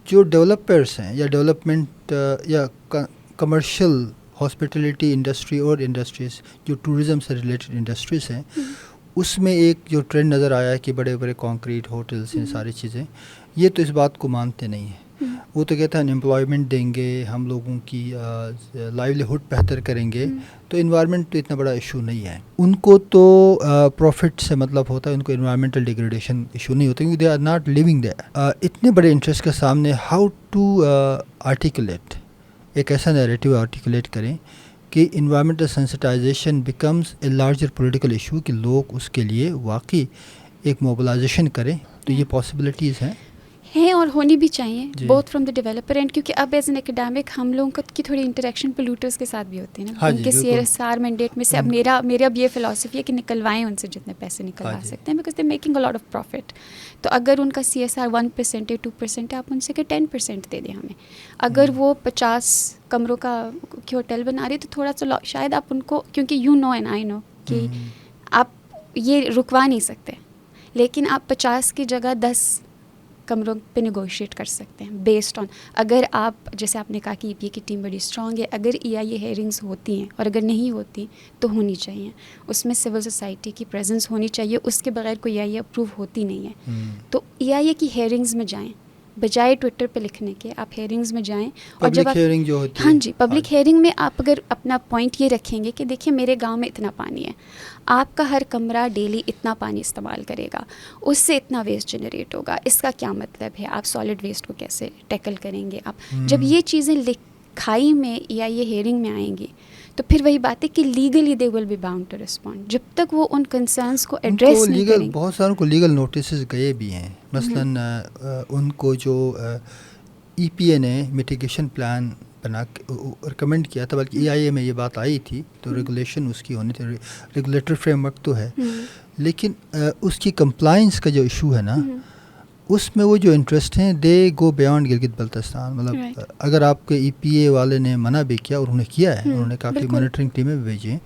جو ڈیولپرس ہیں یا ڈیولپمنٹ یا کمرشل ہاسپٹیلٹی انڈسٹری اور انڈسٹریز جو ٹورزم سے ریلیٹڈ انڈسٹریز ہیں، اس میں ایک جو ٹرینڈ نظر آیا ہے کہ بڑے بڑے کانکریٹ ہوٹلس ہیں، ساری چیزیں، یہ تو اس بات کو مانتے نہیں ہیں. وہ تو کہتے ہیں امپلائمنٹ دیں گے، ہم لوگوں کی لائیولیہڈ بہتر کریں گے، تو انوائرمنٹ تو اتنا بڑا ایشو نہیں ہے. ان کو تو پروفٹ سے مطلب ہوتا ہے، ان کو انوائرمنٹل ڈیگریڈیشن ایشو نہیں ہوتا، کیونکہ they are not living there. اتنے بڑے انٹرسٹ کے سامنے ہاؤ ٹو آرٹیکولیٹ، ایک ایسا نیریٹو آرٹیکولیٹ کریں کہ environmental sensitization becomes a larger political issue, کہ لوگ اس کے لیے واقعی ایک موبلائزیشن کریں. تو یہ پاسبلٹیز ہیں اور ہونی بھی چاہیے، both from the developer and, کیونکہ اب ایز این اکیڈیمک ہم لوگوں کی تھوڑی انٹریکشن پولوٹرس کے ساتھ بھی ہوتی ہے نا، ان کے CSR مینڈیٹ میں سے. اب میرا اب یہ فلاسفی ہے کہ نکلوائیں ان سے جتنے پیسے نکلوا سکتے ہیں، because they making a lot of profit. تو اگر ان کا CSR 1% ہے 2% ہے، آپ ان سے کہ 10% دے دیں ہمیں. اگر وہ 50 کمروں کا ہوٹل بنا رہے تو تھوڑا سا شاید آپ ان کو، کیونکہ یو نو اینڈ آئی نو کہ آپ یہ رکوا نہیں سکتے، لیکن آپ 50 کی جگہ 10 کمروں پہ نیگوشیٹ کر سکتے ہیں بیسڈ آن، اگر آپ جیسے آپ نے کہا کہ EPA کی ٹیم بڑی اسٹرانگ ہے، اگر EIA ہیئرنگز ہوتی ہیں، اور اگر نہیں ہوتی تو ہونی چاہیے، اس میں سول سوسائٹی کی پریزنس ہونی چاہیے، اس کے بغیر کوئی EIA اپروو ہوتی نہیں ہے. تو EIA کی ہیئرنگز میں جائیں، بجائے ٹویٹر پہ لکھنے کے آپ ہیئرنگز میں جائیں. اور جب آپ ہاں جی پبلک ہیئرنگ میں آپ اگر اپنا پوائنٹ یہ رکھیں گے کہ دیکھیں میرے گاؤں میں اتنا پانی ہے، آپ کا ہر کمرہ ڈیلی اتنا پانی استعمال کرے گا، اس سے اتنا ویسٹ جنریٹ ہوگا، اس کا کیا مطلب ہے، آپ سالڈ ویسٹ کو کیسے ٹیکل کریں گے. آپ جب یہ چیزیں لکھائی میں EIA ہیئرنگ میں آئیں گی تو پھر وہی بات ہے کہ legally they will be bound to respond. جب تک وہ ان کنسرنس کو ایڈریس نہیں کریں گے. بہت ساروں کو لیگل نوٹسز گئے بھی ہیں، مثلاً ان کو جو EPA نے میٹیگیشن پلان بنا کے ریکمینڈ کیا تھا، بلکہ EIA میں یہ بات آئی تھی تو ریگولیشن اس کی ہونی تھی، ریگولیٹری فریم ورک تو ہے، لیکن اس کی کمپلائنس کا جو ایشو ہے نا، اس میں وہ جو انٹرسٹ ہیں دے گو بیانڈ گلگت بلتستان. مطلب اگر آپ کے EPA والے نے منع بھی کیا، اور انہوں نے کیا ہے، انہوں نے کافی مانیٹرنگ ٹیمیں بھی بھیجی ہیں،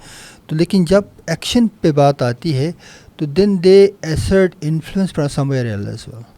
تو لیکن جب ایکشن پہ بات آتی ہے تو دین they assert influence from somewhere else as well.